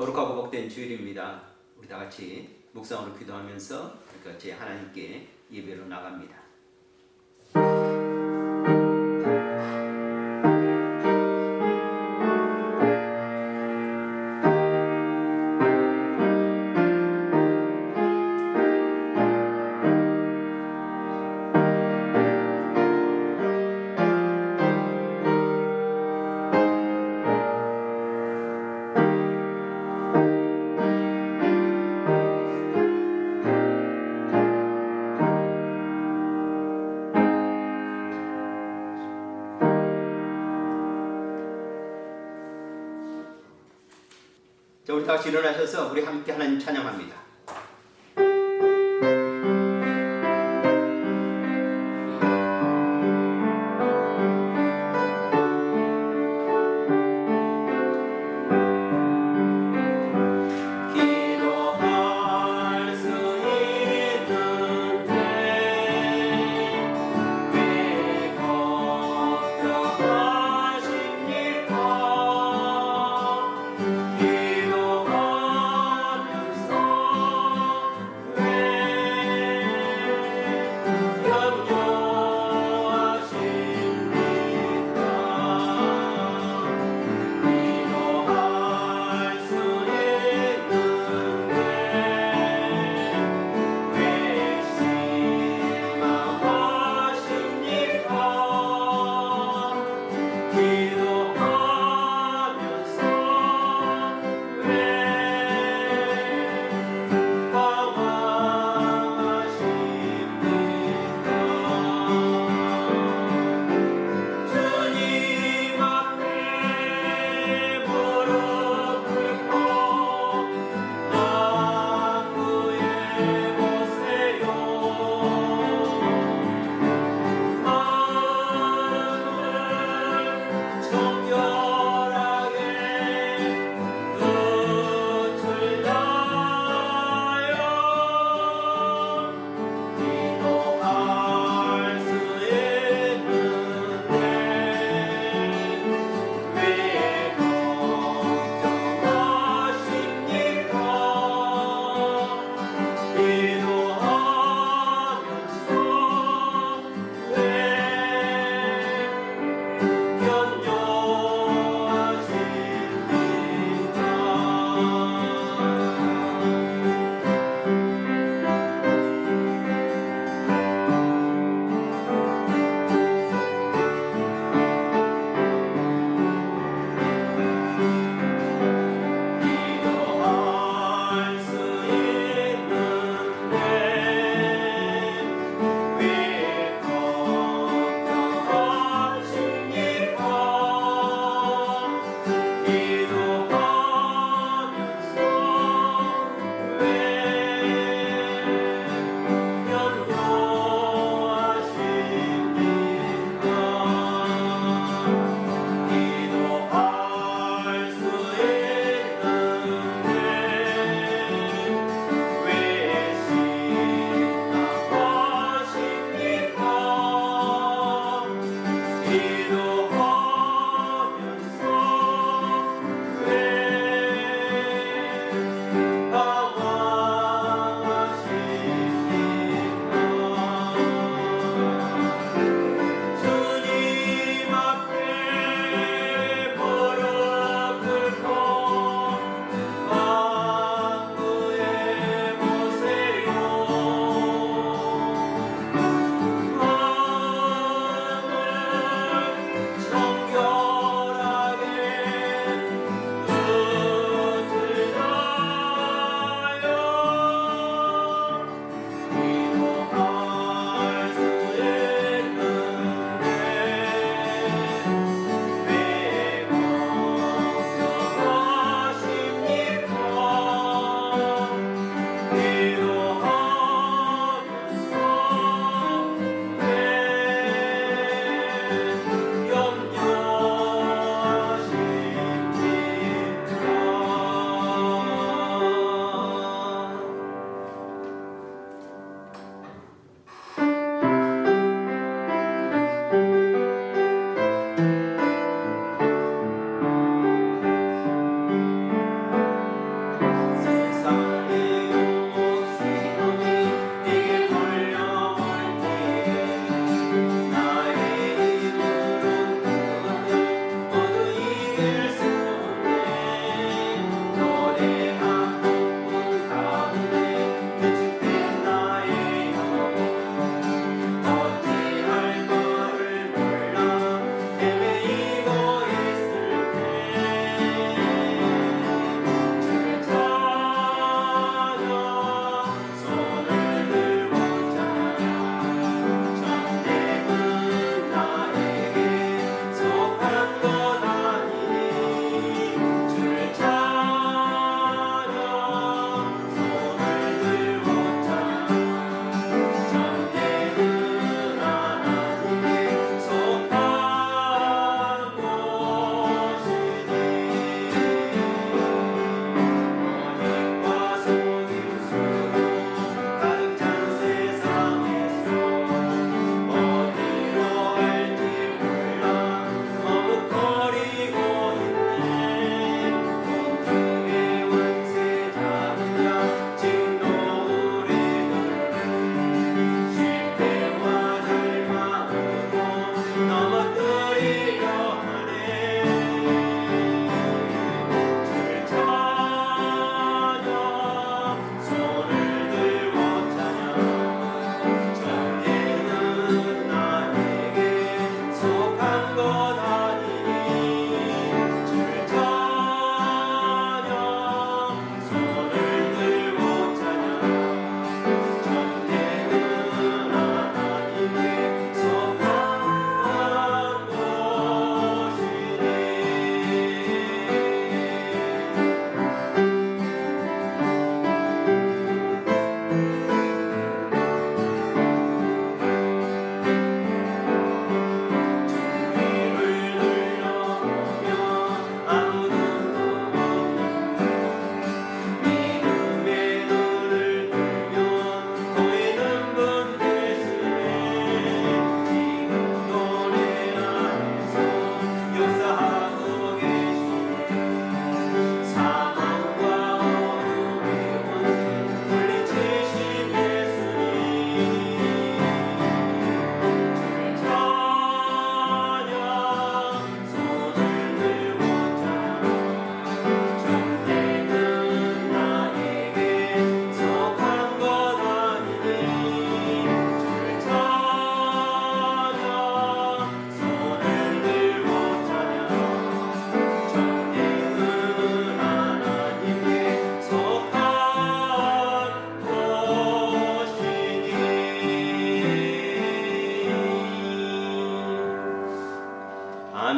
거룩하고 복된 주일입니다. 우리 다 같이 묵상으로 기도하면서 같이 하나님께 예배로 나갑니다. 자, 우리 다 같이 일어나셔서 우리 함께 하나님 찬양합니다. 기도하면서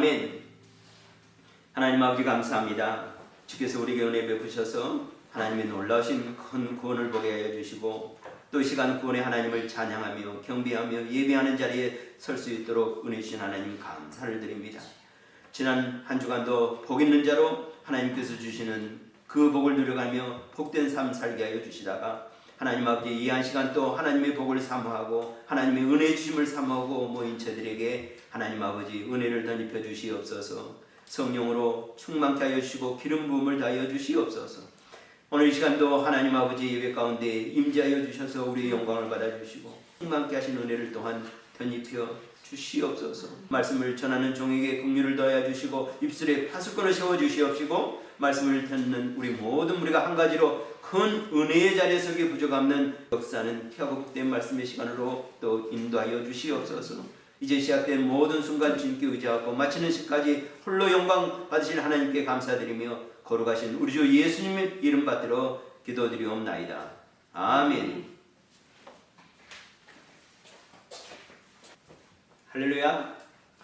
아멘. 하나님 아버지 감사합니다. 주께서 우리에게 은혜 베푸셔서 하나님의 놀라우신 큰 구원을 보게 하여 주시고 또 이 시간 구원의 하나님을 찬양하며 경배하며 예배하는 자리에 설 수 있도록 은혜 주신 하나님 감사를 드립니다. 지난 한 주간도 복 있는 자로 하나님께서 주시는 그 복을 누려가며 복된 삶 살게 하여 주시다가 하나님 아버지 이 한 시간 또 하나님의 복을 사모하고 하나님의 은혜 주심을 사모하고 모인 저들에게 하나님 아버지 은혜를 덧입혀 주시옵소서. 성령으로 충만케 하여 주시고 기름 부음을 다하여 주시옵소서. 오늘 이 시간도 하나님 아버지 예배 가운데 임재하여 주셔서 우리의 영광을 받아주시고 충만케 하신 은혜를 또한 덧입혀 주시옵소서. 말씀을 전하는 종에게 긍휼을 더하여 주시고 입술에 파수꾼을 세워 주시옵시고 말씀을 듣는 우리 모든 우리가 한 가지로 큰 은혜의 자리에 서기 부족없는 역사는 회복된 말씀의 시간으로 또 인도하여 주시옵소서. 이제 시작된 모든 순간 주님께 의지하고 마치는 시까지 홀로 영광 받으실 하나님께 감사드리며 거룩하신 우리 주 예수님의 이름 받들어 기도드리옵나이다. 아멘. 할렐루야.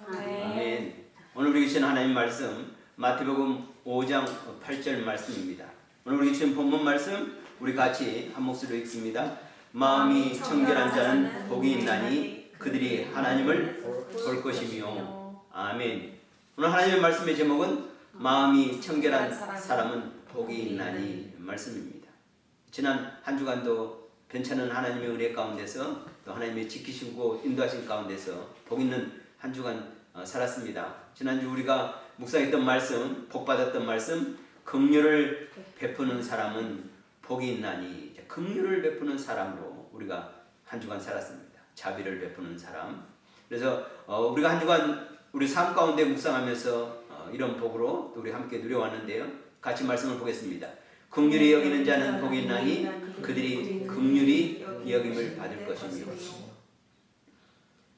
아멘. 오늘 우리 주신 하나님 말씀 마태복음 5장 8절 말씀입니다. 오늘 우리 주신 본문 말씀 우리 같이 한 목소리로 읽습니다. 마음이 청결한 자는 복이 있나니 그들이 하나님을 볼 것이며. 아멘. 오늘 하나님의 말씀의 제목은 마음이 청결한 사람은 복이 있나니 말씀입니다. 지난 한 주간도 괜찮은 하나님의 은혜 가운데서 또 하나님의 지키시고 인도하신 가운데서 복 있는 한 주간 살았습니다. 지난주 우리가 묵상했던 말씀, 복 받았던 말씀, 긍휼을 베푸는 사람은 복이 있나니, 긍휼을 베푸는 사람으로 우리가 한 주간 살았습니다. 자비를 베푸는 사람. 그래서 우리가 한 주간 우리 삶 가운데 묵상하면서 이런 복으로 우리 함께 누려왔는데요. 같이 말씀을 보겠습니다. 긍휼히 여기는 자는 복이 있나니 그들이 긍휼히 여김을 받을 것이며.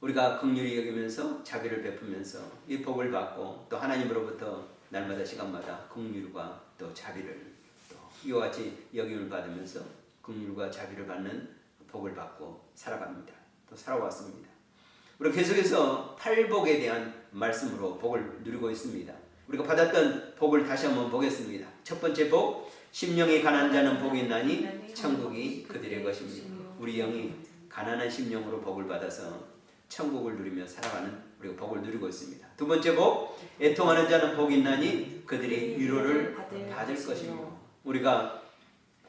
우리가 긍휼히 여기면서 자비를 베푸면서 이 복을 받고 또 하나님으로부터 날마다 시간마다 긍휼과 또 자비를 또 이와 같이 여김을 받으면서 긍휼과 자비를 받는 복을 받고 살아갑니다. 또 살아왔습니다. 우리가 계속해서 팔복에 대한 말씀으로 복을 누리고 있습니다. 우리가 받았던 복을 다시 한번 보겠습니다. 첫 번째 복, 심령이 가난한 자는 복이 있나니 천국이 그들의 것입니다. 우리 영이 가난한 심령으로 복을 받아서 천국을 누리며 살아가는 우리가 복을 누리고 있습니다. 두 번째 복, 애통하는 자는 복이 있나니 그들이 위로를 받을 것이며. 우리가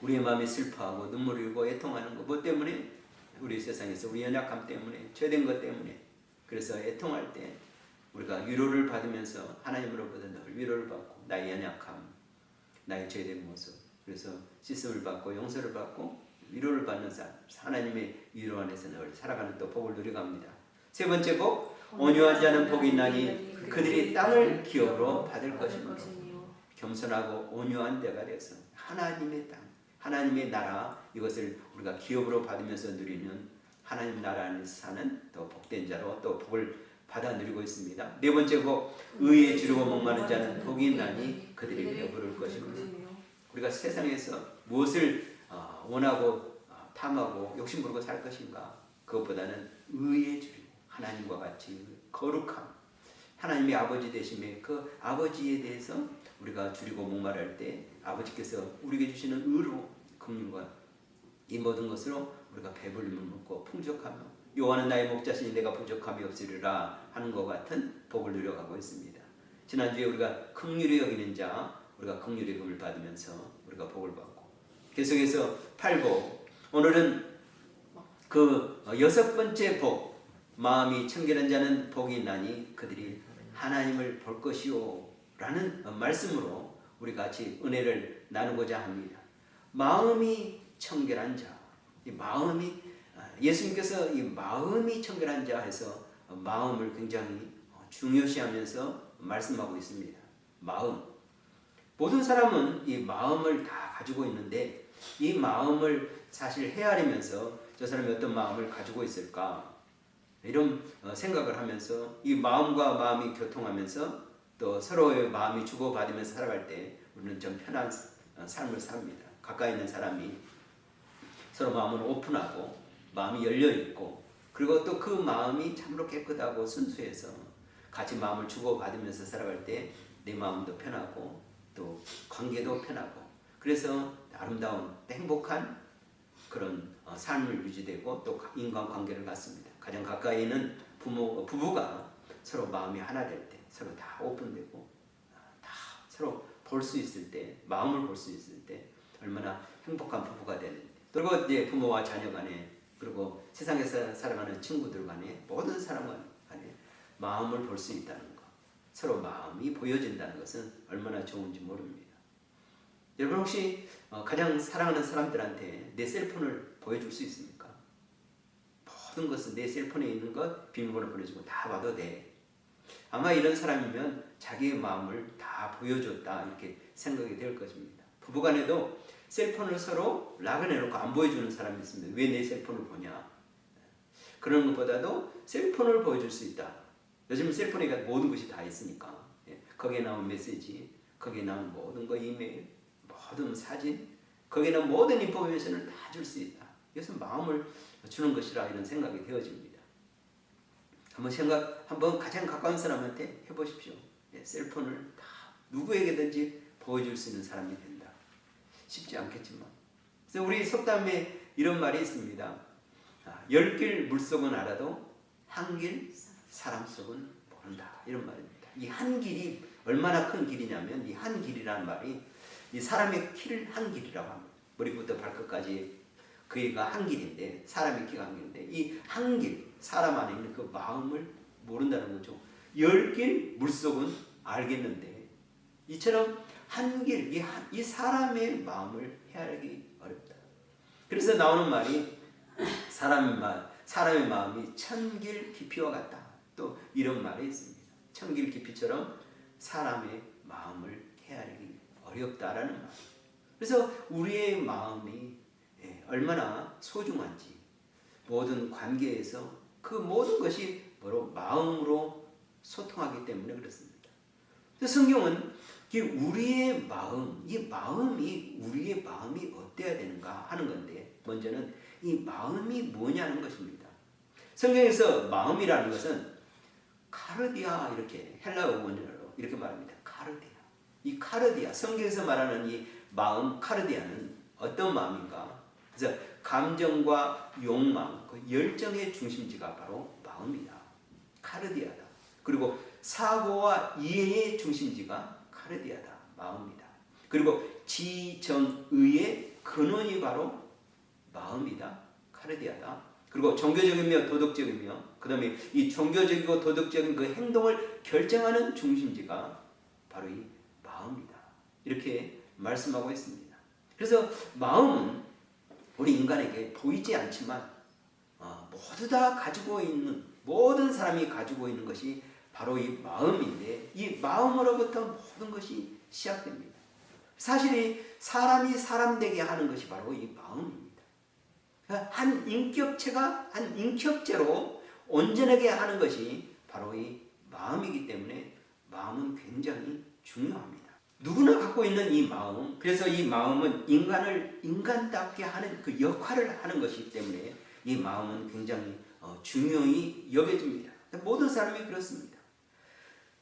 우리의 마음이 슬퍼하고 눈물을 흘리고 애통하는 것, 뭐 때문에? 우리 세상에서 우리 연약함 때문에, 죄된 것 때문에. 그래서 애통할 때 우리가 위로를 받으면서 하나님으로부터 늘 위로를 받고 나의 연약함, 나의 죄된 모습, 그래서 씻음을 받고 용서를 받고 위로를 받는 삶, 하나님의 위로 안에서 늘 살아가는 또 복을 누려갑니다. 세 번째 복, 온유한 자는 복이 있나니 그들이 땅을 기업으로 받을 것이며. 겸손하고 온유한 자가 되어서 하나님의 땅, 하나님의 나라, 이것을 우리가 기업으로 받으면서 누리는 하나님 나라 안에서 사는 또 복된 자로 또 복을 받아 누리고 있습니다. 네 번째 복, 의에 지르고 목마른 자는 복이 있나니 그들이 배부를 것입니다. 우리가 세상에서 무엇을 원하고 탐하고 욕심부리고 살 것인가? 그것보다는 의에 지르고 하나님과 같이 거룩함, 하나님의 아버지 되심에 그 아버지에 대해서 우리가 줄이고 목마를 때 아버지께서 우리에게 주시는 의로 긍휼과 이 모든 것으로 우리가 배불림을 먹고 풍족하며 여호와는 나의 목자시니 내가 부족함이 없으리라 하는 것 같은 복을 누려가고 있습니다. 지난주에 우리가 긍휼히 여기는 자, 우리가 긍휼의 금을 받으면서 우리가 복을 받고 계속해서 8복, 오늘은 그 여섯 번째 복, 마음이 청결한 자는 복이 있나니 그들이 하나님을 볼 것이요 라는 말씀으로 우리 같이 은혜를 나누고자 합니다. 마음이 청결한 자, 이 마음이 예수님께서 이 마음이 청결한 자 해서 마음을 굉장히 중요시하면서 말씀하고 있습니다. 마음. 모든 사람은 이 마음을 다 가지고 있는데 이 마음을 사실 헤아리면서 저 사람이 어떤 마음을 가지고 있을까? 이런 생각을 하면서 이 마음과 마음이 교통하면서 또 서로의 마음이 주고받으면서 살아갈 때 우리는 좀 편한 삶을 삽니다. 가까이 있는 사람이 서로 마음을 오픈하고 마음이 열려있고 그리고 또 그 마음이 참으로 깨끗하고 순수해서 같이 마음을 주고받으면서 살아갈 때 내 마음도 편하고 또 관계도 편하고 그래서 아름다운 행복한 그런 삶을 유지되고 또 인간관계를 갖습니다. 가장 가까이 있는 부부가 서로 마음이 하나 될 때 서로 다 오픈되고 다 서로 볼 수 있을 때 마음을 볼 수 있을 때 얼마나 행복한 부부가 되는데 그리고 이제 부모와 자녀 간에 그리고 세상에서 살아가는 친구들 간에 모든 사람 간에 마음을 볼 수 있다는 것 서로 마음이 보여진다는 것은 얼마나 좋은지 모릅니다. 여러분 혹시 가장 사랑하는 사람들한테 내 셀폰을 보여줄 수 있습니까? 모든 것은 내 셀폰에 있는 것 비밀번호 보내주고 다 봐도 돼. 아마 이런 사람이면 자기의 마음을 다 보여줬다 이렇게 생각이 될 것입니다. 부부간에도 셀폰을 서로 락을 해놓고 안 보여주는 사람이 있습니다. 왜 내 셀폰을 보냐? 그런 것보다도 셀폰을 보여줄 수 있다. 요즘 셀폰에 모든 것이 다 있으니까 거기에 나온 메시지, 거기에 나온 모든 거 이메일, 모든 사진, 거기에 나온 모든 인포메이션을 다 줄 수 있다. 이것은 마음을 주는 것이라 이런 생각이 되어집니다. 한번 가장 가까운 사람한테 해보십시오. 셀폰을 다 누구에게든지 보여줄 수 있는 사람이 된다. 쉽지 않겠지만. 그래서 우리 속담에 이런 말이 있습니다. 10길 물속은 알아도 한 길 사람 속은 모른다. 이런 말입니다. 이 한 길이 얼마나 큰 길이냐면 이 한 길이라는 말이 이 사람의 키를 한 길이라고 합니다. 머리부터 발끝까지 그이가 한 길인데 사람의 키가 한 길인데 이 한 길 사람 안에 있는 그 마음을 모른다는 거죠. 10길 물속은 알겠는데 이처럼 한 길 이 사람의 마음을 헤아리기 어렵다. 그래서 나오는 말이 사람의 마음이 천길 깊이와 같다. 또 이런 말이 있습니다. 천길 깊이처럼 사람의 마음을 헤아리기 어렵다라는 말. 그래서 우리의 마음이 얼마나 소중한지 모든 관계에서 그 모든 것이 바로 마음으로 소통하기 때문에 그렇습니다. 그래서 성경은 우리의 마음, 이 마음이 우리의 마음이 어때야 되는가 하는 건데 먼저는 이 마음이 뭐냐는 것입니다. 성경에서 마음이라는 것은 카르디아 이렇게 헬라어 원어로 이렇게 말합니다. 카르디아. 이 카르디아 성경에서 말하는 이 마음 카르디아는 어떤 마음인가? 그래서 감정과 욕망, 그 열정의 중심지가 바로 마음이다. 카르디아다. 그리고 사고와 이해의 중심지가 카르디아다. 마음이다. 그리고 지정의의 근원이 바로 마음이다. 카르디아다. 그리고 종교적이며 도덕적이며 그 다음에 이 종교적이고 도덕적인 그 행동을 결정하는 중심지가 바로 이 마음이다. 이렇게 말씀하고 있습니다. 그래서 마음은 우리 인간에게 보이지 않지만 모두 다 가지고 있는 모든 사람이 가지고 있는 것이 바로 이 마음인데 이 마음으로부터 모든 것이 시작됩니다. 사실 사람이 사람 되게 하는 것이 바로 이 마음입니다. 한 인격체가 한 인격체로 온전하게 하는 것이 바로 이 마음이기 때문에 마음은 굉장히 중요합니다. 누구나 갖고 있는 이 마음, 그래서 이 마음은 인간을 인간답게 하는 그 역할을 하는 것이기 때문에 이 마음은 굉장히 중요히 여겨집니다. 모든 사람이 그렇습니다.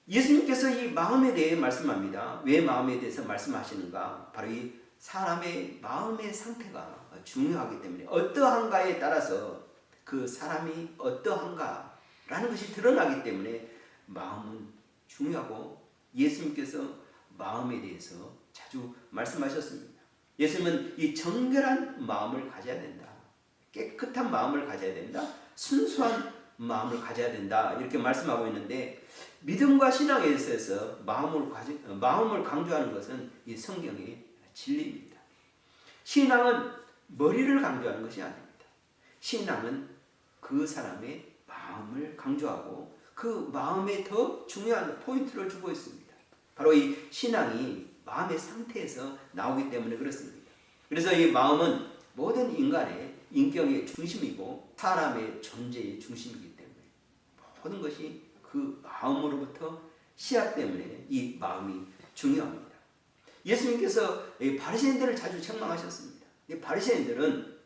예수님께서 이 마음에 대해 말씀합니다. 왜 마음에 대해서 말씀하시는가? 바로 이 사람의 마음의 상태가 중요하기 때문에 어떠한가에 따라서 그 사람이 어떠한가라는 것이 드러나기 때문에 마음은 중요하고 예수님께서 마음에 대해서 자주 말씀하셨습니다. 예수님은 이 정결한 마음을 가져야 된다. 깨끗한 마음을 가져야 된다. 순수한 마음을 가져야 된다. 이렇게 말씀하고 있는데 믿음과 신앙에 있어서 마음을 강조하는 것은 이 성경의 진리입니다. 신앙은 머리를 강조하는 것이 아닙니다. 신앙은 그 사람의 마음을 강조하고 그 마음에 더 중요한 포인트를 주고 있습니다. 바로 이 신앙이 마음의 상태에서 나오기 때문에 그렇습니다. 그래서 이 마음은 모든 인간의 인격의 중심이고 사람의 존재의 중심이기 때문에 모든 것이 그 마음으로부터 시작 때문에 이 마음이 중요합니다. 예수님께서 바리새인들을 자주 책망하셨습니다. 이 바리새인들은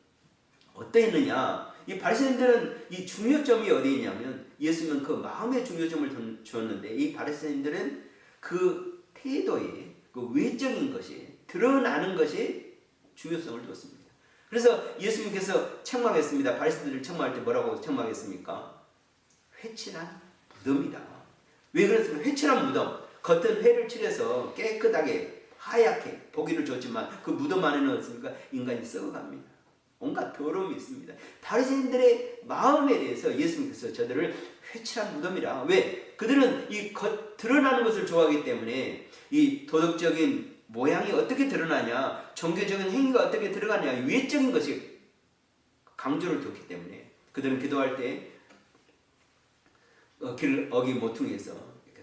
어떠했느냐? 이 바리새인들은 이 중요점이 어디 있냐면 예수님은 그 마음의 중요점을 주었는데 이 바리새인들은 그 태도에 그 외적인 것이 드러나는 것이 중요성을 두었습니다. 그래서 예수님께서 책망했습니다. 바리새인들을 책망할 때 뭐라고 책망했습니까? 회칠한 무덤이다. 왜 그랬습니까? 회칠한 무덤. 겉은 회를 칠해서 깨끗하게 하얗게 보기를 줬지만 그 무덤 안에는 어떻습니까? 인간이 썩어갑니다. 온갖 더러움이 있습니다. 바리새인들의 마음에 대해서 예수님께서 저들을 회칠한 무덤이라. 왜? 그들은 이 드러나는 것을 좋아하기 때문에 이 도덕적인 모양이 어떻게 드러나냐, 종교적인 행위가 어떻게 들어가냐, 외적인 것이 강조를 뒀기 때문에 그들은 기도할 때 길 어기 모퉁이에서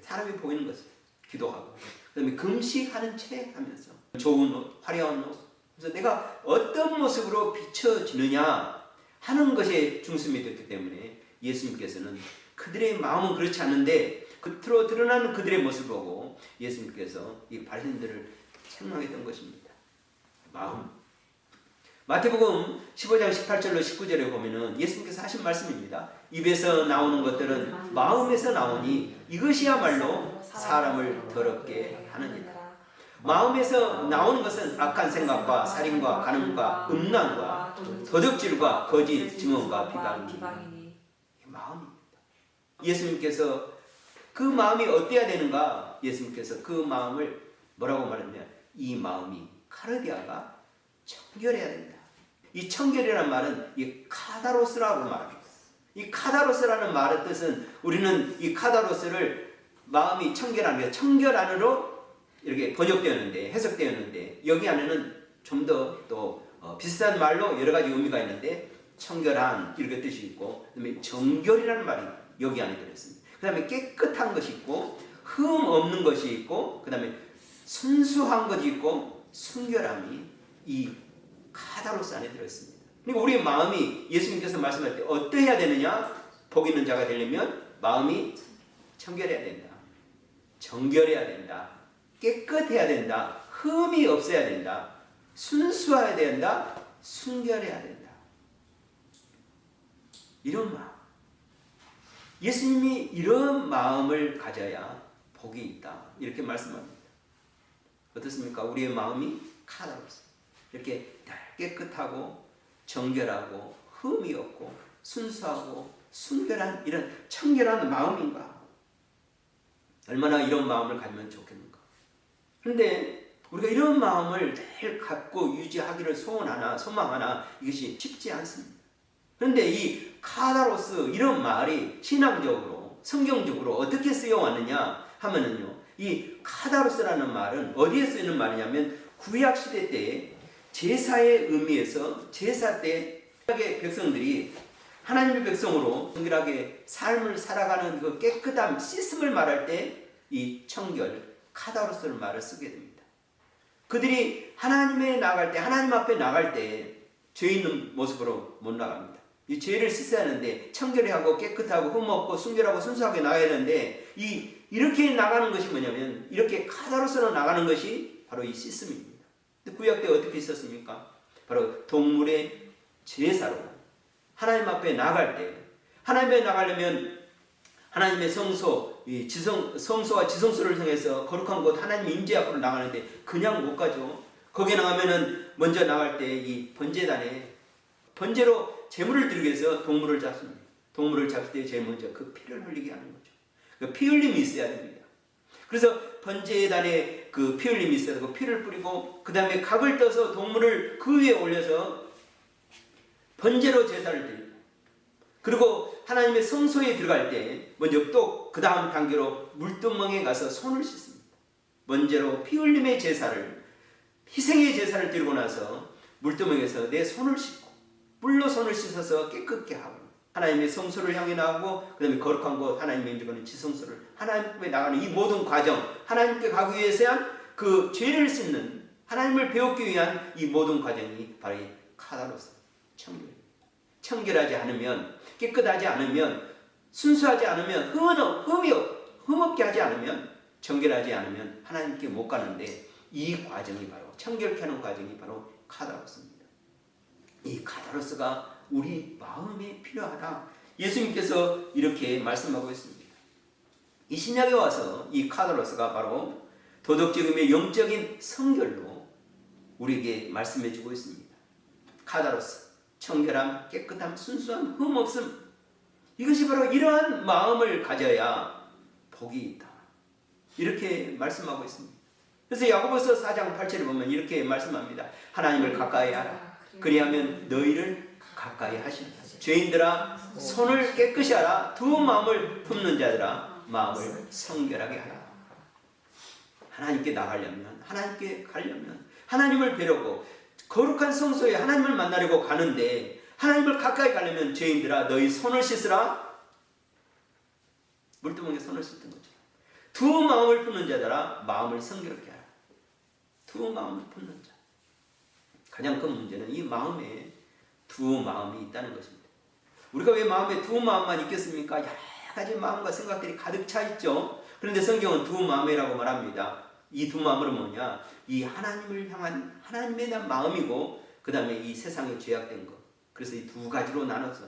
사람이 보이는 것을 기도하고, 그 다음에 금식하는 채 하면서 좋은 옷, 화려한 옷, 그래서 내가 어떤 모습으로 비춰지느냐 하는 것에 중심이 됐기 때문에 예수님께서는 그들의 마음은 그렇지 않는데 겉으로 드러나는 그들의 모습을 보고 예수님께서 이 바리새인들을 책망했던 것입니다. 마음. 마태복음 15장 18절로 19절에 보면은 예수님께서 하신 말씀입니다. 입에서 나오는 것들은 마음에서 나오니 이것이야말로 사람을 더럽게 하느니라. 마음에서 나오는 것은 악한 생각과 살인과 간음과 음란과 도둑질과 거짓 증언과 비방이니 마음입니다. 예수님께서 그 마음이 어때야 되는가? 예수님께서 그 마음을 뭐라고 말했냐? 이 마음이 카르디아가 청결해야 된다. 이 청결이라는 말은 이 카다로스라고 말합니다. 이 카다로스라는 말의 뜻은 우리는 이 카다로스를 마음이 청결한 게 청결 안으로 이렇게 번역되었는데 해석되었는데 여기 안에는 좀 더 또 비슷한 말로 여러 가지 의미가 있는데 청결한 이렇게 뜻이 있고 그다음에 정결이라는 말이 여기 안에 들어있습니다. 그다음에 깨끗한 것이 있고 흠 없는 것이 있고 그다음에 순수한 것이 있고 순결함이 이 카다로스 안에 들어있습니다. 그러니까 우리의 마음이 예수님께서 말씀할 때 어떠해야 되느냐? 복 있는 자가 되려면 마음이 청결해야 된다. 정결해야 된다. 깨끗해야 된다. 흠이 없어야 된다. 순수해야 된다. 순결해야 된다. 이런 마음. 예수님이 이런 마음을 가져야 복이 있다. 이렇게 말씀합니다. 어떻습니까? 우리의 마음이 카다로스. 이렇게 깨끗하고 정결하고 흠이 없고 순수하고 순결한 이런 청결한 마음인가? 얼마나 이런 마음을 가지면 좋겠는가? 그런데 우리가 이런 마음을 늘 갖고 유지하기를 소망하나 이것이 쉽지 않습니다. 그런데 이 카다로스 이런 말이 신앙적으로 성경적으로 어떻게 쓰여왔느냐 하면은요, 이 카다로스라는 말은 어디에 쓰이는 말이냐면 구약 시대 때 제사의 의미에서 제사 때 백성들이 하나님의 백성으로 정결하게 삶을 살아가는 그 깨끗함, 씻음을 말할 때 이 청결, 카다로스라는 말을 쓰게 됩니다. 그들이 하나님 앞에 나갈 때 죄 있는 모습으로 못 나갑니다. 이 죄를 씻어야 하는데 청결하고 깨끗하고 흠없고 순결하고 순수하게 나가야 하는데 이렇게 나가는 것이 뭐냐면 이렇게 카다로스로 나가는 것이 바로 이 씻음입니다. 근데 구약 때 어떻게 있었습니까? 바로 동물의 제사로 하나님 앞에 나갈 때 하나님 앞에 나가려면 하나님의 성소와 지성소를 통해서 거룩한 곳 하나님 임재 앞으로 나가는데 그냥 못 가죠. 거기에 나가면은 먼저 나갈 때 이 번제단에 번제로 제물을 드리기 위해서 동물을 잡습니다. 동물을 잡을 때 제일 먼저 그 피를 흘리게 하는 거죠. 그 피 흘림이 있어야 됩니다. 그래서 번제단에 그 피 흘림이 있어야 되고 피를 뿌리고 그 다음에 각을 떠서 동물을 그 위에 올려서 번제로 제사를 드립니다. 그리고 하나님의 성소에 들어갈 때 먼저 또 그 다음 단계로 물두멍에 가서 손을 씻습니다. 번제로 피 흘림의 제사를 희생의 제사를 드리고 나서 물두멍에서 내 손을 씻고 물로 손을 씻어서 깨끗게 하고 하나님의 성소를 향해 나가고 그 다음에 거룩한 곳 하나님의 임재하는 지성소를 하나님께 나가는 이 모든 과정 하나님께 가기 위해서 그 죄를 씻는 하나님을 배우기 위한 이 모든 과정이 바로 이 카다로스 청결입니다. 청결하지 않으면 깨끗하지 않으면 순수하지 않으면 흠없게 하지 않으면 정결하지 않으면 하나님께 못 가는데 이 과정이 바로 청결케 하는 과정이 바로 카다로스입니다. 이 카다로스가 우리 마음이 필요하다. 예수님께서 이렇게 말씀하고 있습니다. 이 신약에 와서 이 카다로스가 바로 도덕적이며 영적인 성결로 우리에게 말씀해 주고 있습니다. 카다로스, 청결함, 깨끗함, 순수함, 흠없음. 이것이 바로 이러한 마음을 가져야 복이 있다. 이렇게 말씀하고 있습니다. 그래서 야고보서 4장 8절에 보면 이렇게 말씀합니다. 하나님을 가까이 하라. 그리하면 너희를 가까이 하시리라. 죄인들아 손을 깨끗이 하라. 두 마음을 품는 자들아 마음을 성결하게 하라. 하나님께 나가려면, 하나님께 가려면, 하나님을 뵈려고 거룩한 성소에 하나님을 만나려고 가는데, 하나님을 가까이 가려면 죄인들아 너희 손을 씻으라. 물두멍에 손을 씻던 거죠. 두 마음을 품는 자들아 마음을 성결하게 하라. 두 마음을 품는 자. 가장 큰 문제는 이 마음에 두 마음이 있다는 것입니다. 우리가 왜 마음에 두 마음만 있겠습니까? 여러 가지 마음과 생각들이 가득 차 있죠. 그런데 성경은 두 마음이라고 말합니다. 이 두 마음은 뭐냐? 이 하나님을 향한 하나님에 대한 마음이고, 그 다음에 이 세상에 죄악된 것. 그래서 이 두 가지로 나눠서.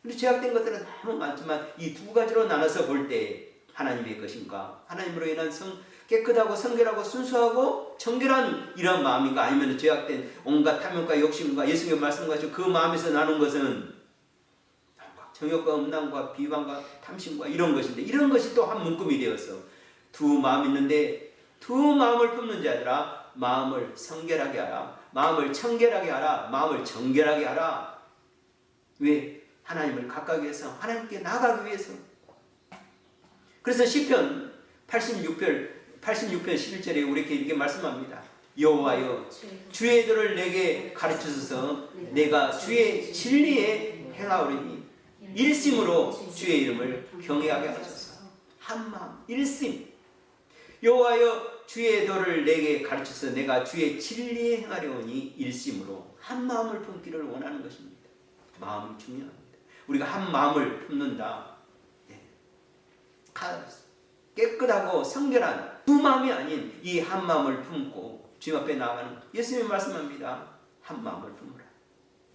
근데 죄악된 것들은 너무 많지만 이 두 가지로 나눠서 볼 때 하나님의 것인가? 하나님으로 인한 깨끗하고 성결하고 순수하고 정결한 이런 마음인가? 아니면 죄악된 온갖 탐욕과 욕심과 예수님의 말씀과 그 마음에서 나는 것은 정욕과 음란과 비방과 탐심과 이런 것인데, 이런 것이 또 한 묶음이 되어서 두 마음이 있는데, 두 마음을 품는 자들아 마음을 성결하게 하라. 마음을 청결하게 하라. 마음을 정결하게 하라. 왜? 하나님을 가까이 해서 하나님께 나가기 위해서. 그래서 시편 86편 11절에 우리에게 이렇게 말씀합니다. 여호와여 주의 도를 내게 가르치소서. 내가 주의 진리에 행하오리니 일심으로 주의 이름을 경외하게 하소서. 한 마음 일심. 여호와여 주의 도를 내게 가르치소서. 내가 주의 진리에 행하려니 일심으로 한 마음을 품기를 원하는 것입니다. 마음이 중요합니다. 우리가 한 마음을 품는다. 깨끗하고 성결한 두 마음이 아닌 이 한 마음을 품고 주님 앞에 나아가는 것. 예수님이 말씀합니다. 한 마음을 품으라.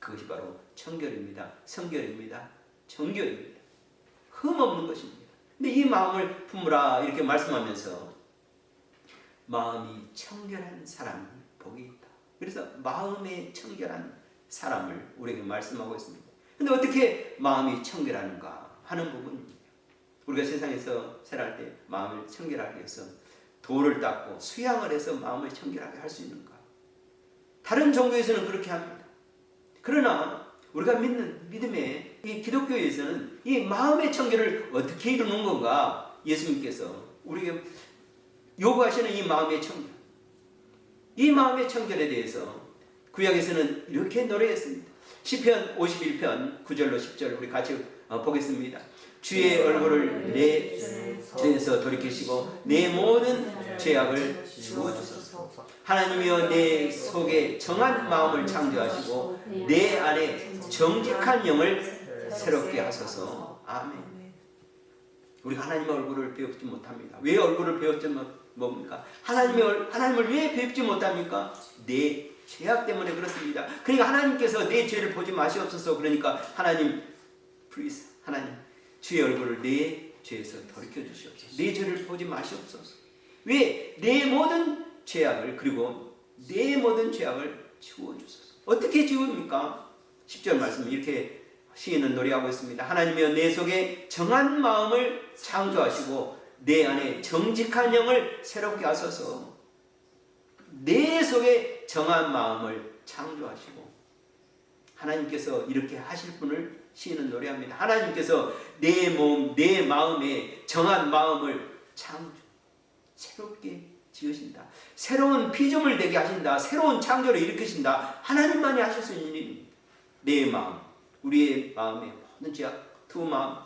그것이 바로 청결입니다. 성결입니다. 정결입니다. 흠없는 것입니다. 근데 이 마음을 품으라 이렇게 말씀하면서 마음이 청결한 사람이 복이 있다. 그래서 마음에 청결한 사람을 우리에게 말씀하고 있습니다. 근데 어떻게 마음이 청결하는가 하는 부분입니다. 우리가 세상에서 살아갈 때 마음을 청결하게 해서 돌을 닦고 수양을 해서 마음을 청결하게 할 수 있는가? 다른 종교에서는 그렇게 합니다. 그러나 우리가 믿는 믿음의 이 기독교에서는 이 마음의 청결을 어떻게 이루는 건가? 예수님께서 우리에게 요구하시는 이 마음의 청결, 이 마음의 청결에 대해서 구약에서는 이렇게 노래했습니다. 시편 51편 9절로 10절 우리 같이 보겠습니다. 주의 얼굴을 내 죄에서 돌이키시고 내 모든 죄악을 지워주소서. 하나님이여 내 속에 정한 마음을 창조하시고 내 안에 정직한 영을 새롭게 하소서. 아멘. 우리가 하나님의 얼굴을 배우지 못합니다. 왜 얼굴을 배웠지 뭡니까? 하나님을 왜 배우지 못합니까? 내 죄악 때문에 그렇습니다. 그러니까 하나님께서 내 죄를 보지 마시옵소서. 그러니까 하나님, please, 하나님 주의 얼굴을 내 죄에서 돌이켜 주시옵소서. 내 죄를 보지 마시옵소서. 왜? 내 모든 죄악을, 그리고 내 모든 죄악을 지워주소서. 어떻게 지웁니까? 10절 말씀 이렇게 시인은 노래하고 있습니다. 하나님이여 내 속에 정한 마음을 창조하시고 내 안에 정직한 영을 새롭게 하소서. 내 속에 정한 마음을 창조하시고, 하나님께서 이렇게 하실 분을 시인은 노래합니다. 하나님께서 내 몸, 내 마음에 정한 마음을 새롭게 지으신다. 새로운 피조물 되게 하신다. 새로운 창조를 일으키신다. 하나님만이 하실 수 있는 일입니다. 내 마음, 우리의 마음에 모든 죄악, 두 마음,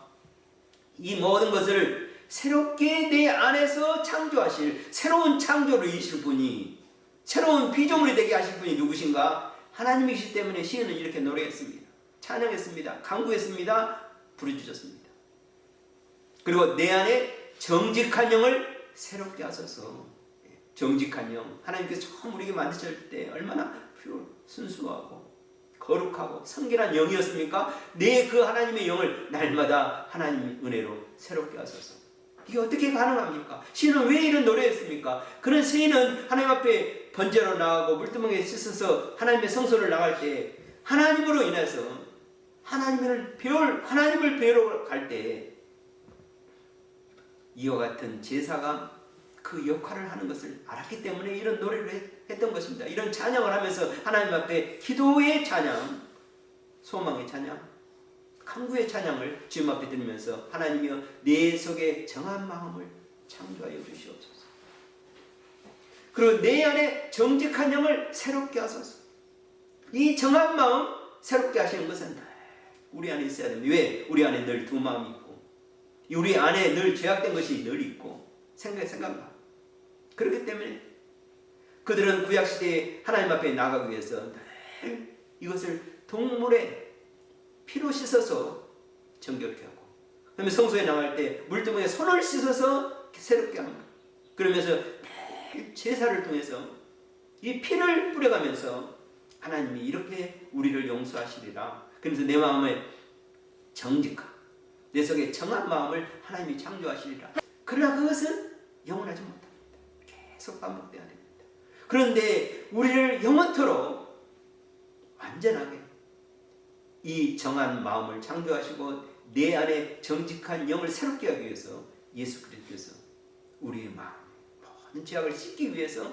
이 모든 것을 새롭게 내 안에서 창조하실, 새로운 창조를 이루실 분이, 새로운 피조물이 되게 하실 분이 누구신가? 하나님이시기 때문에 시인은 이렇게 노래했습니다. 찬양했습니다. 간구했습니다. 부르짖었습니다. 그리고 내 안에 정직한 영을 새롭게 하소서. 정직한 영, 하나님께서 처음 우리에게 만드실 때 얼마나 순수하고 거룩하고 성결한 영이었습니까? 내 그 하나님의 영을 날마다 하나님의 은혜로 새롭게 하소서. 이게 어떻게 가능합니까? 시인은 왜 이런 노래했습니까? 그런 시인은 하나님 앞에 번제로 나가고 물두멍에 씻어서 하나님의 성소를 나갈 때 하나님으로 인해서 하나님을 배우러 갈 때 이와 같은 제사가 그 역할을 하는 것을 알았기 때문에 이런 노래를 했던 것입니다. 이런 찬양을 하면서 하나님 앞에 기도의 찬양, 소망의 찬양, 간구의 찬양을 주님 앞에 드리면서 하나님이여 내 속에 정한 마음을 창조하여 주시옵소서. 그리고 내 안에 정직한 영을 새롭게 하소서. 이 정한 마음 새롭게 하시는 것은 우리 안에 있어야 됩니다. 왜? 우리 안에 늘 두 마음이 있고 우리 안에 늘 죄악된 것이 늘 있고 생각나. 그렇기 때문에 그들은 구약시대에 하나님 앞에 나가기 위해서 늘 이것을 동물의 피로 씻어서 정결케 하고 그러면 성소에 나갈 때 물두멍에 손을 씻어서 새롭게 합니다. 그러면서 매일 제사를 통해서 이 피를 뿌려가면서 하나님이 이렇게 우리를 용서하시리라. 그래서 내 마음에 정직한 내 속에 정한 마음을 하나님이 창조하시리라. 그러나 그것은 영원하지 못합니다. 계속 반복돼야 됩니다. 그런데 우리를 영원토록 완전하게 이 정한 마음을 창조하시고 내 안에 정직한 영을 새롭게 하기 위해서 예수 그리스도께서 우리의 마음 모든 죄악을 씻기 위해서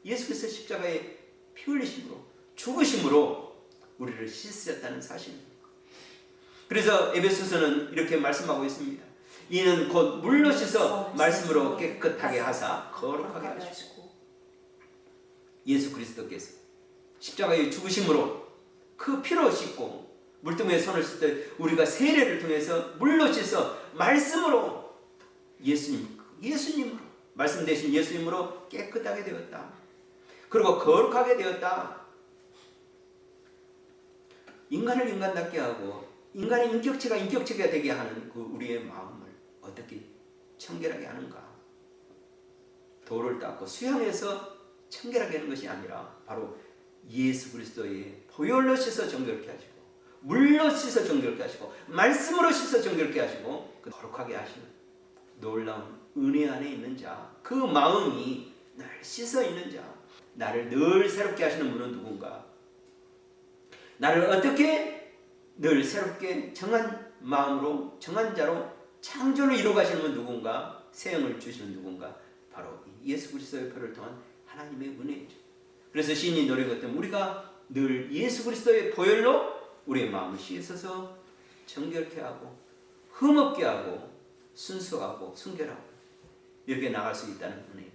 예수께서 십자가에 피 흘리심으로 죽으심으로 우리를 씻으셨다는 사실입니다. 그래서 에베소서는 이렇게 말씀하고 있습니다. 이는 곧 물로 씻어 말씀으로 깨끗하게 하사 거룩하게 하시고 예수 그리스도께서 십자가에 죽으심으로 그 피로 씻고 물두멍에 손을 씻을 때 우리가 세례를 통해서 물로 씻어 말씀으로 예수님으로 말씀 대신 예수님으로 깨끗하게 되었다. 그리고 거룩하게 되었다. 인간을 인간답게 하고 인간의 인격체가 인격체가 되게 하는 그 우리의 마음을 어떻게 청결하게 하는가? 돌을 닦고 수양해서 청결하게 하는 것이 아니라 바로 예수 그리스도의 보혈로 씻어 정결케 하시고 물로 씻어 정결케 하시고 말씀으로 씻어 정결케 하시고 거룩하게 하시는 놀라운 은혜 안에 있는 자, 그 마음이 늘 씻어 있는 자, 나를 늘 새롭게 하시는 분은 누군가? 나를 어떻게 늘 새롭게 정한 마음으로 정한 자로 창조를 이루어 가시는 분 누군가? 새 영을 주시는 누군가? 바로 예수 그리스도의 표를 통한 하나님의 은혜이죠. 그래서 시인이 노래했던 우리가 늘 예수 그리스도의 보혈로 우리의 마음을 씻어서 정결케 하고 흠없게 하고 순수하고 순결하고 이렇게 나갈 수 있다는 은혜.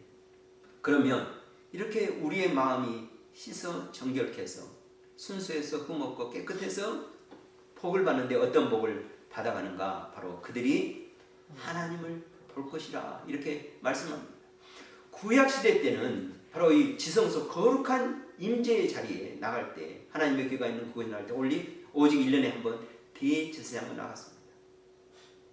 그러면 이렇게 우리의 마음이 씻어 정결케 해서 순수해서 흠없고 깨끗해서 복을 받는데 어떤 복을 받아가는가? 바로 그들이 하나님을 볼 것이라 이렇게 말씀합니다. 구약시대 때는 바로 이 지성소 거룩한 임재의 자리에 나갈 때 하나님의 교회가 있는 그곳에 나갈 때 오직 1년에 한 번 대제사장으로 나갔습니다.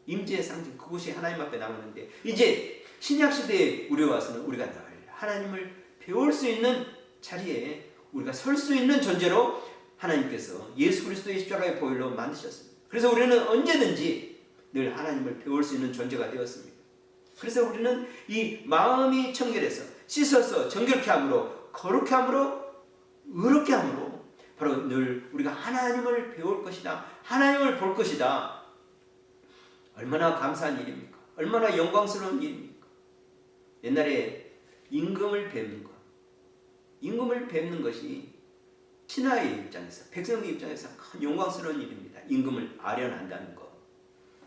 임재의 상징 그곳이 하나님 앞에 나오는데 이제 신약시대에 우리 와서는 우리가 늘 하나님을 배울 수 있는 자리에 우리가 설 수 있는 존재로 하나님께서 예수 그리스도의 십자가의 보혈로 만드셨습니다. 그래서 우리는 언제든지 늘 하나님을 배울 수 있는 존재가 되었습니다. 그래서 우리는 이 마음이 청결해서 씻어서 정결케 함으로 거룩케 함으로 의롭게 함으로 바로 늘 우리가 하나님을 배울 것이다. 하나님을 볼 것이다. 얼마나 감사한 일입니까? 얼마나 영광스러운 일입니까? 옛날에 임금을 뵙는 것. 임금을 뵙는 것이 신하의 입장에서 백성의 입장에서 큰 영광스러운 일입니다. 임금을 아련한다는 것.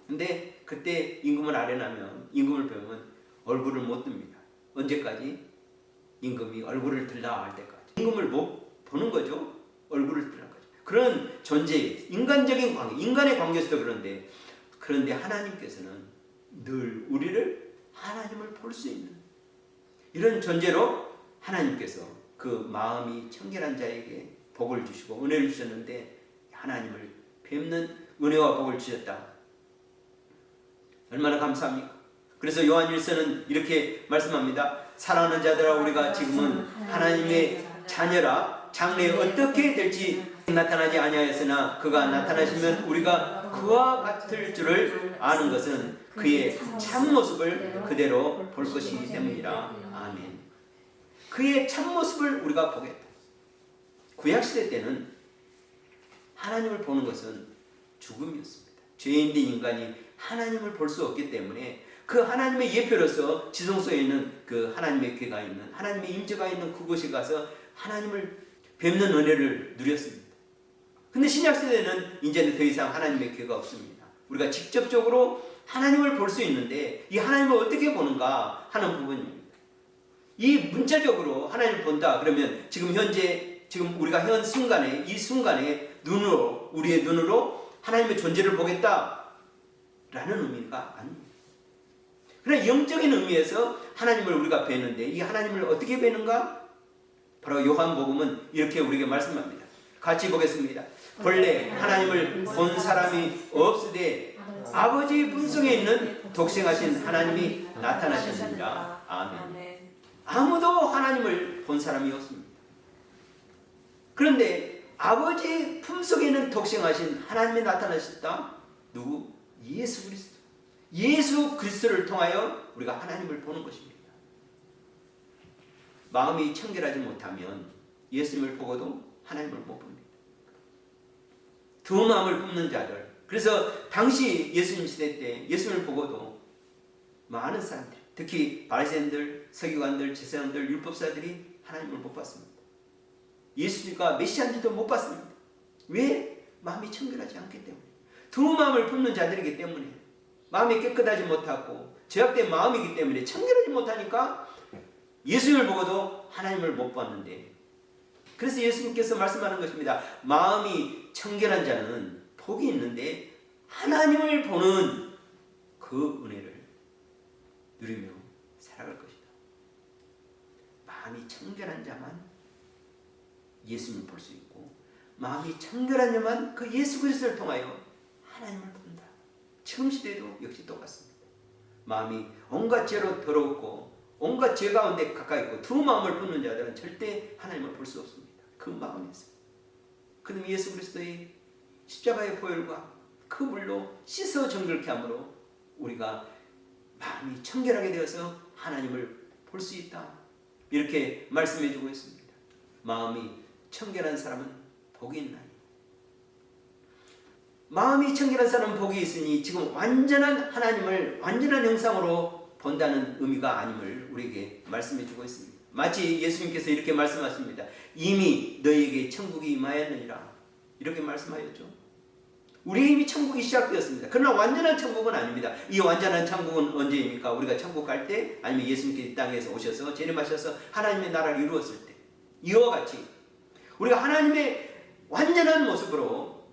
근데 그때 임금을 아련하면 임금을 뵈면 얼굴을 못 듭니다. 언제까지? 임금이 얼굴을 들라 할 때까지. 임금을 못 보는 거죠. 얼굴을 들라 거죠. 그런 존재, 인간적인 관계, 인간의 관계에서도 그런데 하나님께서는 늘 우리를 하나님을 볼 수 있는 이런 존재로 하나님께서 그 마음이 청결한 자에게 복을 주시고 은혜를 주셨는데 하나님을 뵙는 은혜와 복을 주셨다. 얼마나 감사합니까? 그래서 요한일서는 이렇게 말씀합니다. 사랑하는 자들아 우리가 지금은 하나님의 자녀라 장래에 어떻게 될지 나타나지 아니하였으나 그가 나타나시면 우리가 그와 같을 줄을 아는 것은 그의 참모습을 그대로 볼 것이기 때문이라. 아멘. 그의 참모습을 우리가 보겠다. 구약시대 때는 하나님을 보는 것은 죽음이었습니다. 죄인된 인간이 하나님을 볼 수 없기 때문에 그 하나님의 예표로서 지성소에 있는 그 하나님의 궤가 있는 하나님의 임재가 있는 그곳에 가서 하나님을 뵙는 은혜를 누렸습니다. 근데 신약시대는 이제는 더 이상 하나님의 궤가 없습니다. 우리가 직접적으로 하나님을 볼 수 있는데 이 하나님을 어떻게 보는가 하는 부분입니다. 이 문자적으로 하나님을 본다 그러면 지금 우리가 현 순간에 이 순간에 우리의 눈으로 하나님의 존재를 보겠다라는 의미가 아닙니다. 그러나 영적인 의미에서 하나님을 우리가 뵈는데 이 하나님을 어떻게 뵈는가? 바로 요한복음은 이렇게 우리에게 말씀합니다. 같이 보겠습니다. 본래 하나님을 본 사람이 없으되 아버지의 품속에 있는 독생하신 하나님이 나타나셨습니다. 아멘. 아무도 하나님을 본 사람이 없습니다. 그런데 아버지의 품속에 있는 독생하신 하나님이 나타나셨다. 누구? 예수 그리스도. 예수 그리스도를 통하여 우리가 하나님을 보는 것입니다. 마음이 청결하지 못하면 예수님을 보고도 하나님을 못 봅니다. 두 마음을 품는 자들. 그래서 당시 예수님 시대 때 예수님을 보고도 많은 사람들, 특히 바리새인들, 서기관들, 제사장들, 율법사들이 하나님을 못 봤습니다. 예수가 메시아인지도 못 봤습니다. 왜? 마음이 청결하지 않기 때문에. 두 마음을 품는 자들이기 때문에. 마음이 깨끗하지 못하고 죄악된 마음이기 때문에 청결하지 못하니까 예수님을 보고도 하나님을 못 봤는데, 그래서 예수님께서 말씀하는 것입니다. 마음이 청결한 자는 복이 있는데 하나님을 보는 그 은혜를 누리며 살아갈 것이다. 마음이 청결한 자만 예수님을 볼 수 있고 마음이 청결한 자만 그 예수 그리스도를 통하여 하나님을 본다. 지금 시대도 역시 똑같습니다. 마음이 온갖 죄로 더럽고 온갖 죄 가운데 가까이 있고 두 마음을 품는 자들은 절대 하나님을 볼 수 없습니다. 그 마음에서. 그럼 예수 그리스도의 십자가의 보혈과 그 물로 씻어 정결케 함으로 우리가 마음이 청결하게 되어서 하나님을 볼 수 있다. 이렇게 말씀해 주고 있습니다. 마음이 청결한 사람은 복이 있나니. 마음이 청결한 사람은 복이 있으니 지금 완전한 하나님을 완전한 형상으로 본다는 의미가 아님을 우리에게 말씀해 주고 있습니다. 마치 예수님께서 이렇게 말씀하십니다. 이미 너희에게 천국이 임하였느니라. 이렇게 말씀하였죠. 우리의 이미 천국이 시작되었습니다. 그러나 완전한 천국은 아닙니다. 이 완전한 천국은 언제입니까? 우리가 천국 갈 때, 아니면 예수님께서 이 땅에서 오셔서 재림하셔서 하나님의 나라를 이루었을 때, 이와 같이 우리가 하나님의 완전한 모습으로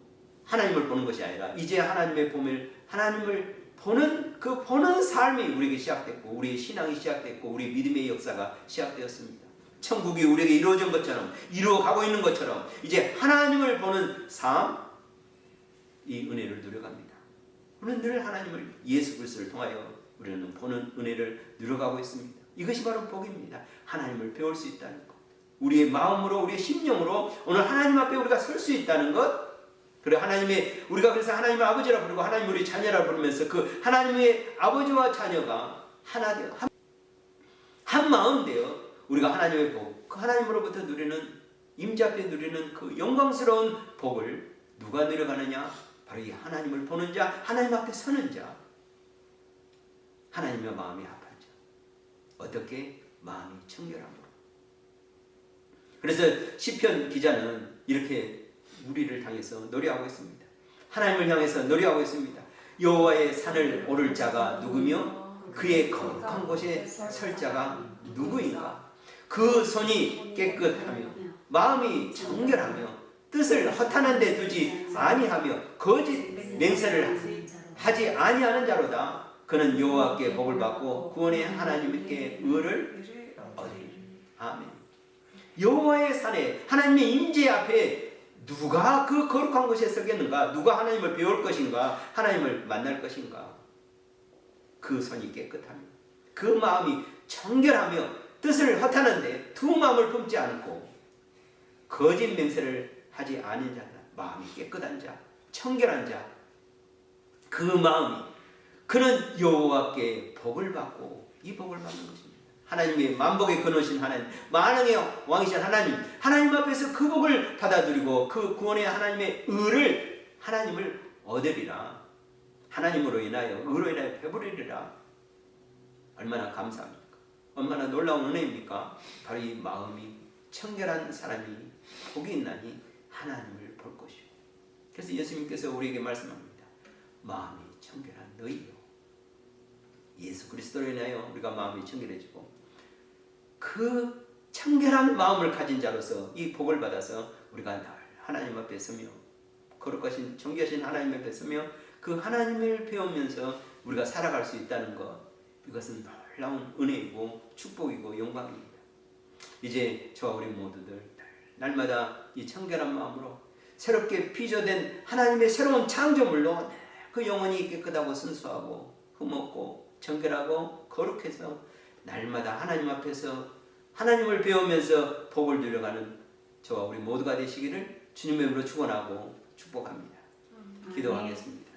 하나님을 보는 것이 아니라 이제 하나님을 보는 그 보는 삶이 우리에게 시작됐고 우리의 신앙이 시작됐고 우리의 믿음의 역사가 시작되었습니다. 천국이 우리에게 이루어진 것처럼 이루어가고 있는 것처럼 이제 하나님을 보는 삶, 이 은혜를 누려갑니다. 우리는 늘 하나님을 예수 그리스도를 통하여 우리는 보는 은혜를 누려가고 있습니다. 이것이 바로 복입니다. 하나님을 배울 수 있다는 것, 우리의 마음으로 우리의 심령으로 오늘 하나님 앞에 우리가 설 수 있다는 것, 그리고 우리가 그래서 하나님을 아버지라 부르고 하나님 우리 자녀라 부르면서 그 하나님의 아버지와 자녀가 하나 되어 한 마음 되어 우리가 하나님의 복, 그 하나님으로부터 누리는 임재 앞에 누리는 그 영광스러운 복을 누가 누려가느냐? 바로 이 하나님을 보는 자, 하나님 앞에 서는 자, 하나님의 마음이 합한 자. 어떻게? 마음이 청결함으로. 그래서 시편 기자는 이렇게 우리를 향해서 노래하고 있습니다. 하나님을 향해서 노래하고 있습니다. 여호와의 산을 오를 자가 누구며 그의 거룩한 곳에 설 자가 누구인가? 그 손이 깨끗하며 마음이 정결하며 뜻을 허탄한 데 두지 아니하며 거짓 맹세를 하지 아니하는 자로다. 그는 여호와께 복을 받고 구원의 하나님께 의를 얻으리라. 아멘. 여호와의 산에 하나님의 임재 앞에 누가 그 거룩한 곳에 서겠는가? 누가 하나님을 배울 것인가? 하나님을 만날 것인가? 그 손이 깨끗하며 그 마음이 정결하며 뜻을 허탄한데 두 마음을 품지 않고 거짓 맹세를 하지 아닌 자다. 마음이 깨끗한 자, 청결한 자, 그 마음이 그는 여호와께 복을 받고 이 복을 받는 것입니다. 하나님의 만복의 근원이신 하나님, 만왕의 왕이신 하나님 앞에서 그 복을 받아들이고 그 구원의 하나님의 의를 하나님을 얻으리라. 하나님으로 인하여 의로 인하여 배부르리라. 얼마나 감사합니까? 얼마나 놀라운 은혜입니까? 바로 이 마음이 청결한 사람이 복이 있나니 하나님을 볼 것이요. 그래서 예수님께서 우리에게 말씀합니다. 마음이 청결한 너희요. 예수 그리스도로 인하여 우리가 마음이 청결해지고 그 청결한 마음을 가진 자로서 이 복을 받아서 우리가 늘 하나님 앞에 서며 거룩하신 존귀하신 하나님 앞에 서며 그 하나님을 배우면서 우리가 살아갈 수 있다는 것, 이것은 놀라운 은혜이고 축복이고 영광입니다. 이제 저와 우리 모두들 날마다 이 청결한 마음으로 새롭게 빚어낸 하나님의 새로운 창조물로 그 영혼이 깨끗하고 순수하고 흠없고 정결하고 거룩해서 날마다 하나님 앞에서 하나님을 배우면서 복을 누려가는 저와 우리 모두가 되시기를 주님의 이름으로 축원하고 축복합니다. 기도하겠습니다.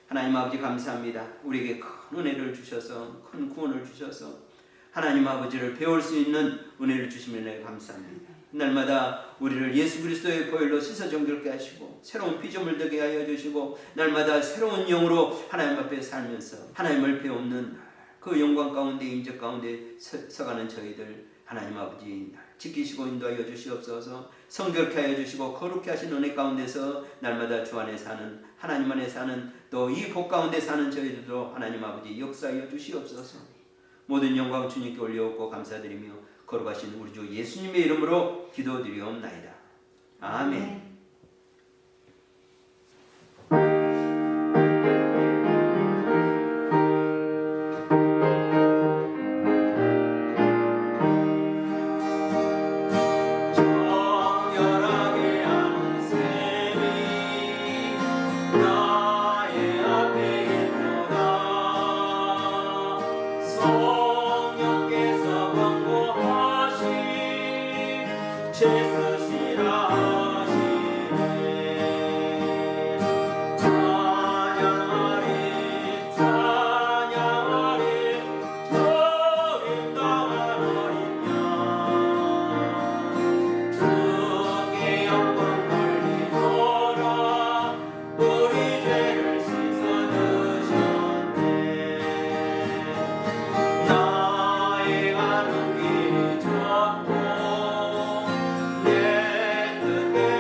하나님 아버지 감사합니다. 우리에게 큰 은혜를 주셔서 큰 구원을 주셔서 하나님 아버지를 배울 수 있는 은혜를 주시면 감사합니다. 날마다 우리를 예수 그리스도의 보혈로 씻어 정결케 하시고 새로운 피조물 되게 하여 주시고 날마다 새로운 영으로 하나님 앞에 살면서 하나님을 배우는 그 영광 가운데 임재 가운데 서가는 저희들 하나님 아버지 지키시고 인도하여 주시옵소서. 성결케 하여 주시고 거룩케 하신 은혜 가운데서 날마다 주 안에 사는 하나님 안에 사는 또 이 복 가운데 사는 저희들도 하나님 아버지 역사하여 주시옵소서. 모든 영광 주님께 올려옵고 감사드리며 거룩하신 우리 주 예수님의 이름으로 기도드리옵나이다. 아멘. 내 뜻대로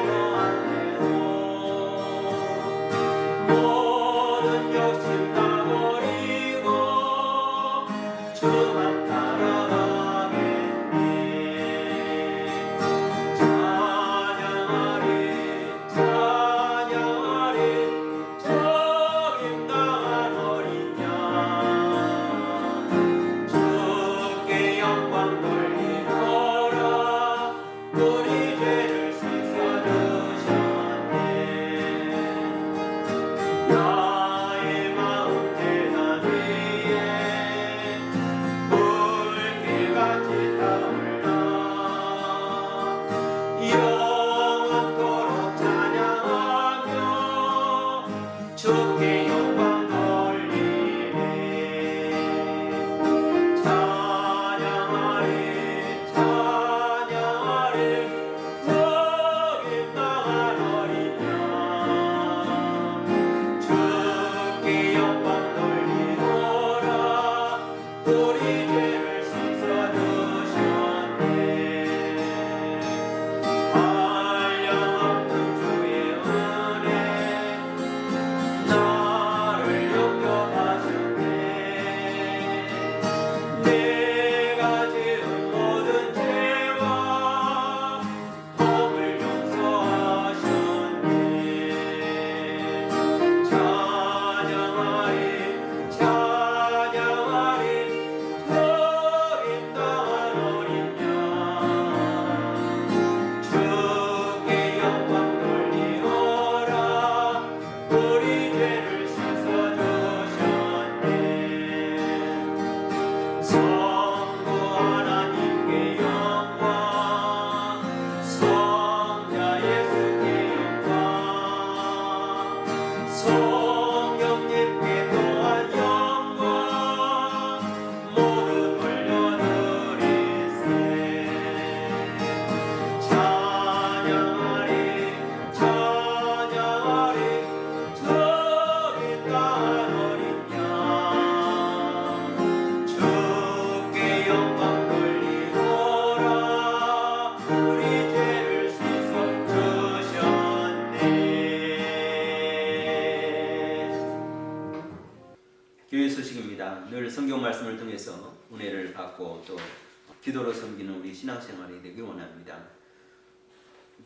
기도 말씀을 통해서 은혜를 받고 또 기도로 섬기는 우리 신앙생활이 되길 원합니다.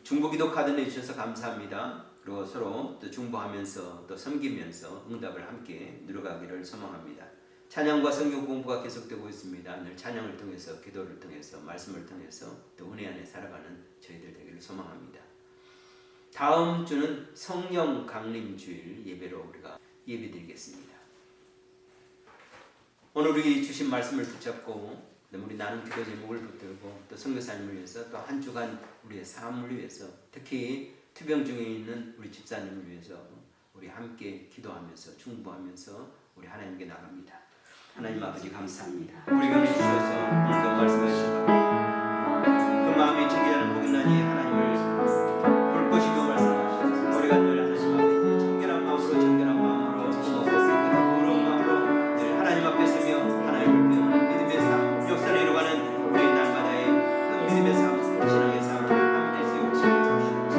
중보기도 카드 내주셔서 감사합니다. 그리고 서로 또 중보하면서 또 섬기면서 응답을 함께 누려가기를 소망합니다. 찬양과 성경 공부가 계속되고 있습니다. 늘 찬양을 통해서 기도를 통해서 말씀을 통해서 또 은혜 안에 살아가는 저희들 되기를 소망합니다. 다음 주는 성령 강림 주일 예배로 우리가 예배드리겠습니다. 오늘 우리 주신 말씀을 붙잡고 우리 나눔 기도 제목을 붙들고 또 선교사님을 위해서 또 한 주간 우리의 삶을 위해서 특히 투병 중에 있는 우리 집사님을 위해서 우리 함께 기도하면서 중보하면서 우리 하나님께 나갑니다. 하나님 아버지 감사합니다. 우리가 믿으셔서 오늘도 말씀하시고 그 마음에 청결한 복이나니 하나님을 볼 것이며 말씀하시고 우리가 늘 하나님 앞에 청결한 마음으로 부러운 마음으로 늘 하나님 앞에 서며 하나님을 배우는 믿음의 삶, 역사를 이루어가는 우리 날마다의 그 믿음의 삶, 신앙의 삶 함께 세우시옵소서.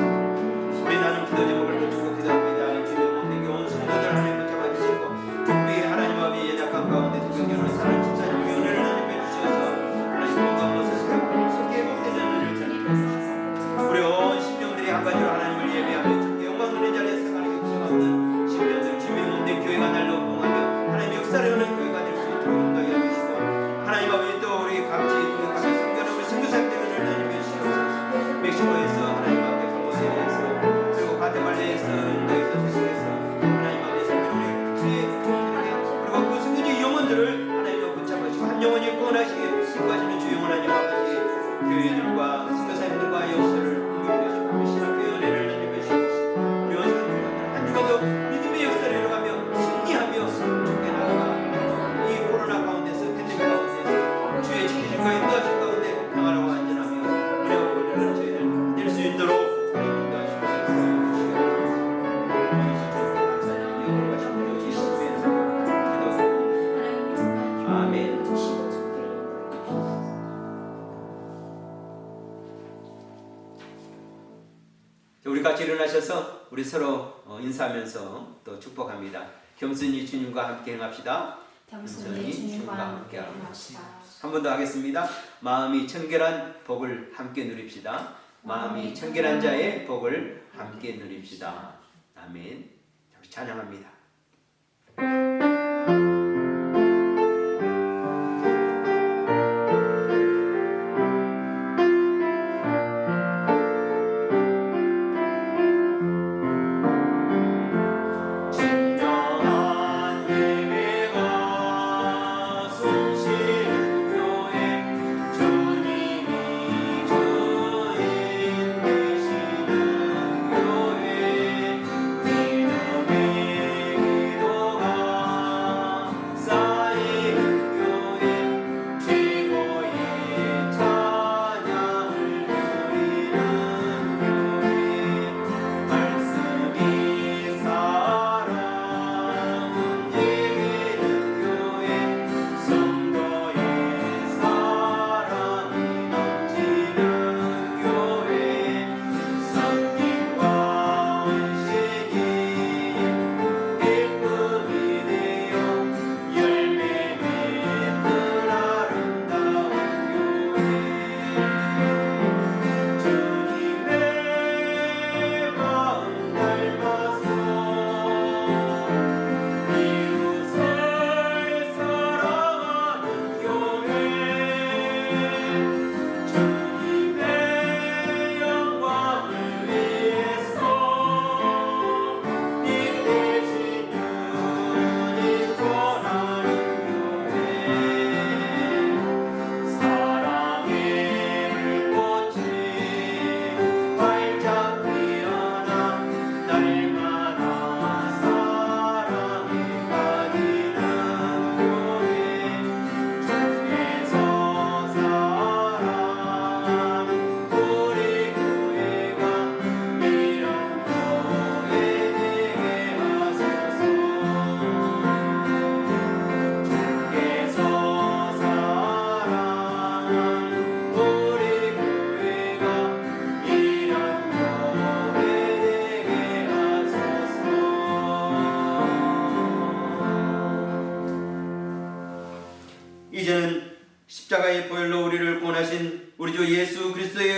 우리 나는 기도 제목을 붙잡고 기도합니다. 주님 오늘 온 성도들 하나님 붙잡아 주시고 우리 하나님 아버지 연약한 가운데 특별히 사는 집사님 은혜를 하나님 해주셔서 하나님 건강 모습을 회복되는 은혜를 전해 우리 온 심령들이 한 가지로 하나님을 예배하며 영광 누린 자리에 생활하게 구성하는 심령들 주님 몸된 교회가 날로 봉하며 하나님 역사를 하는 교회가 될 수 있도록 인도해 주시고 하나님 아버지 또 우리 각지 교회가서 섬겨는 우리 선교사님들을 하나님 해주시옵소서. 멕시코에서 하나님 앞에 발로세에서 그리고 과테말라에서 인도에서 태국에서 하나님 앞에 섬기는 우리 그리고 그 섬기는 영혼들을 하나님과 붙잡으시고 한 영혼이 구원하시기에 기뻐하시는 주 영원 하나님 아버지 교회들과 선교사님들과 역사를 우리 신학교의 은혜를 하나님 해주시옵소서. 우리 원사님들 한 주간도 믿음의 역사를 이뤄가며 승리하며 좋게 나아가 이 코로나 가운데서 팬데믹 가운데서 주의 지키심과 인도하심 가운데 평화로워 안전하며 은혜와 권리를 저희들 낼 수 있도록 인도하시옵소서. 아멘. 우리 같이 일어나셔서 우리 서로 인사하면서 또 축복합니다. 겸손히 주님과 함께 행합시다. 겸손히 주님과 함께 행합시다. 한 번 더 하겠습니다. 마음이 청결한 복을 함께 누립시다. 마음이 청결한 자의 복을 함께 누립시다. 아멘. 찬양합니다.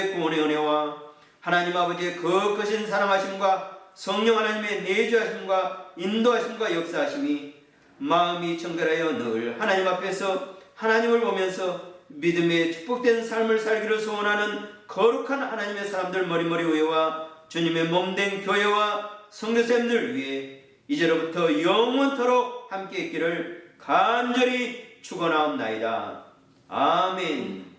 하나님의 구원의 은혜와 하나님 아버지의 거룩하신 사랑하심과 성령 하나님의 내주하심과 인도하심과 역사하심이 마음이 청결하여 늘 하나님 앞에서 하나님을 보면서 믿음의 축복된 삶을 살기를 소원하는 거룩한 하나님의 사람들 머리머리 위에와 주님의 몸된 교회와 성도님들 위해 이제로부터 영원토록 함께 있기를 간절히 축원하옵나이다. 아멘.